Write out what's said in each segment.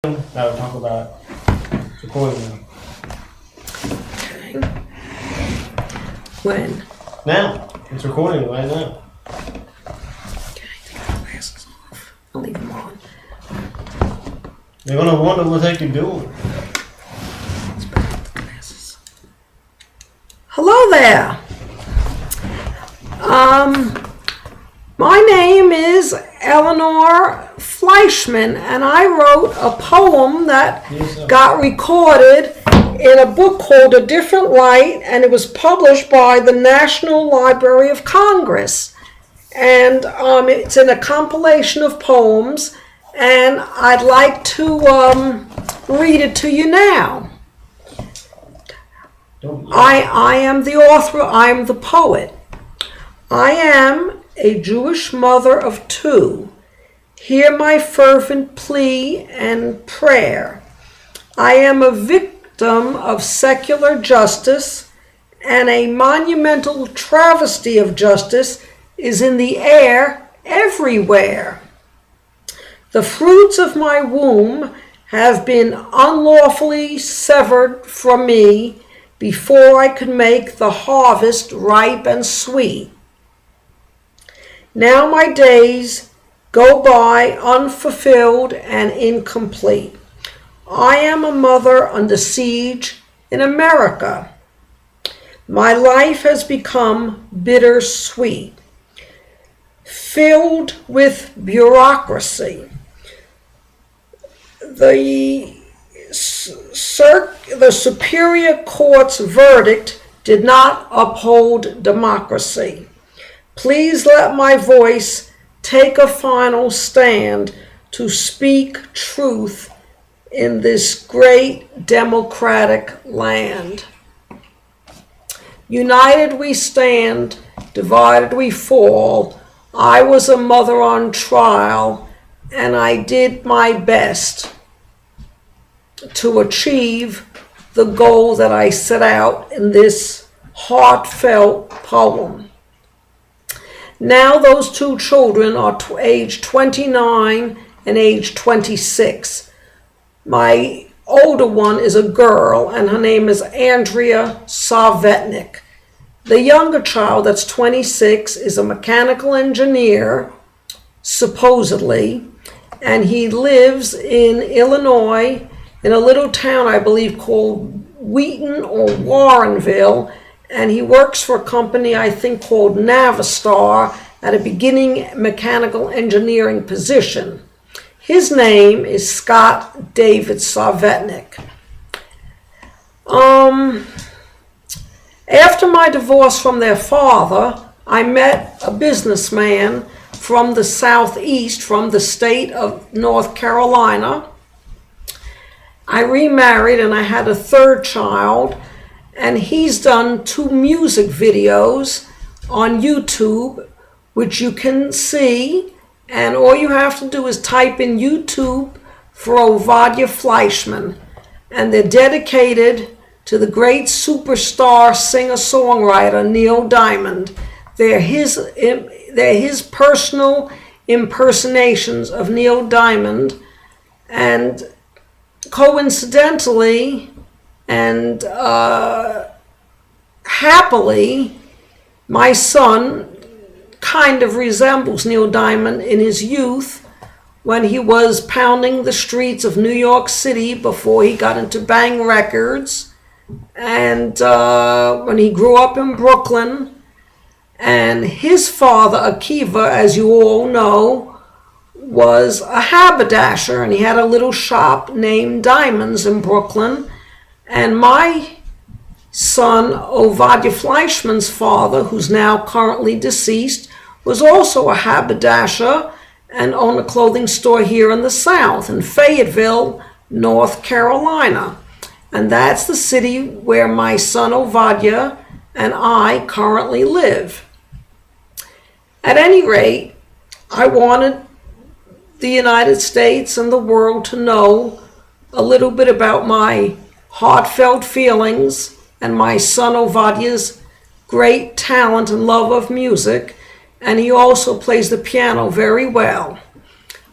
That would talk about recording them. Okay. When? Now. It's recording right now. Okay, take my glasses off. I'll leave them on. They're gonna wonder what they can do. Let's put on the glasses. Hello there. My name is Eleanor Fleischman, and I wrote a poem that got recorded in a book called A Different Light, and it was published by the National Library of Congress. And it's in a compilation of poems, and I'd like to read it to you now. I am the author, I am the poet. I am a Jewish mother of two. Hear my fervent plea and prayer. I am a victim of secular justice, and a monumental travesty of justice is in the air everywhere. The fruits of my womb have been unlawfully severed from me before I could make the harvest ripe and sweet. Now my days go by unfulfilled and incomplete. I am a mother under siege in America. My life has become bittersweet, filled with bureaucracy. The Superior Court's verdict did not uphold democracy. Please let my voice take a final stand to speak truth in this great democratic land. United we stand, divided we fall. I was a mother on trial, and I did my best to achieve the goal that I set out in this heartfelt poem. Now those two children are age 29 and age 26. My older one is a girl, and her name is Andrea Sarvetnik. The younger child, that's 26, is a mechanical engineer, supposedly, and he lives in Illinois in a little town, I believe, called Wheaton or Warrenville, and he works for a company, I think, called Navistar at a beginning mechanical engineering position. His name is Scott David Sarvetnik. After my divorce from their father, I met a businessman from the Southeast, from the state of North Carolina. I remarried and I had a third child, and he's done 2 music videos on YouTube, which you can see, and all you have to do is type in YouTube for Ovadia Fleischman, and they're dedicated to the great superstar singer-songwriter Neil Diamond. They're his personal impersonations of Neil Diamond, and coincidentally and happily, my son kind of resembles Neil Diamond in his youth when he was pounding the streets of New York City before he got into Bang Records, and when he grew up in Brooklyn. And his father, Akiva, as you all know, was a haberdasher, and he had a little shop named Diamonds in Brooklyn. And my son, Ovadia Fleischman's father, who's now currently deceased, was also a haberdasher and owned a clothing store here in the South, in Fayetteville, North Carolina. And that's the city where my son Ovadia and I currently live. At any rate, I wanted the United States and the world to know a little bit about my heartfelt feelings and my son Ovadia's great talent and love of music, and he also plays the piano very well.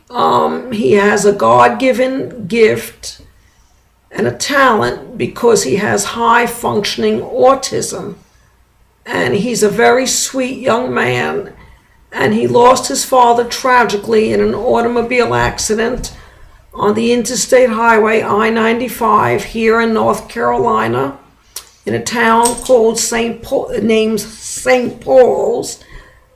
He has a God-given gift and a talent because he has high-functioning autism. And he's a very sweet young man. And he lost his father tragically in an automobile accident on the Interstate Highway I-95 here in North Carolina, in a town called named St. Paul's,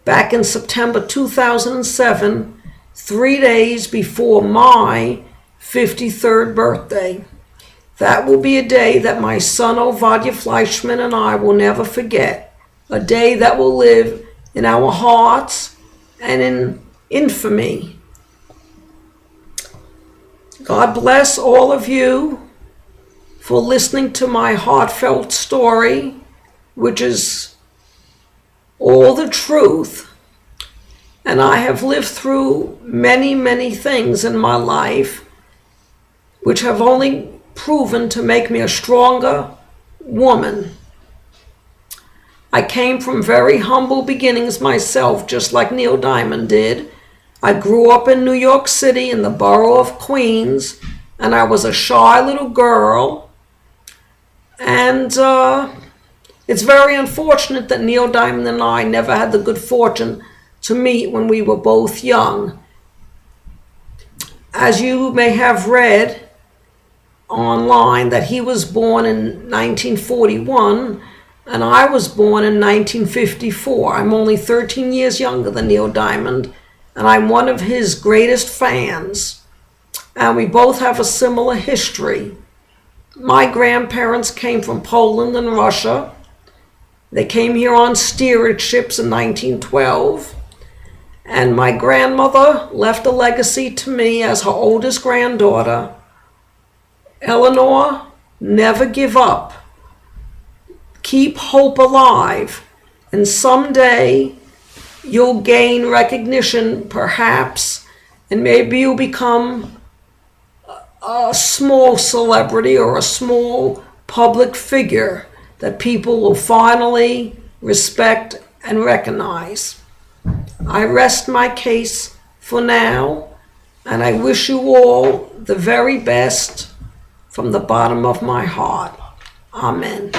back in September 2007, 3 days before my 53rd birthday. That will be a day that my son Ovadia Fleischman and I will never forget. A day that will live in our hearts and in infamy. God bless all of you for listening to my heartfelt story, which is all the truth. And I have lived through many, many things in my life which have only proven to make me a stronger woman. I came from very humble beginnings myself, just like Neil Diamond did. I grew up in New York City in the borough of Queens, and I was a shy little girl. And it's very unfortunate that Neil Diamond and I never had the good fortune to meet when we were both young. As you may have read online, that he was born in 1941 and I was born in 1954. I'm only 13 years younger than Neil Diamond, and I'm one of his greatest fans. And we both have a similar history. My grandparents came from Poland and Russia. They came here on steerage ships in 1912. And my grandmother left a legacy to me as her oldest granddaughter. Eleanor, never give up. Keep hope alive, and someday you'll gain recognition, perhaps, and maybe you'll become a small celebrity or a small public figure that people will finally respect and recognize. I rest my case for now, and I wish you all the very best from the bottom of my heart. Amen.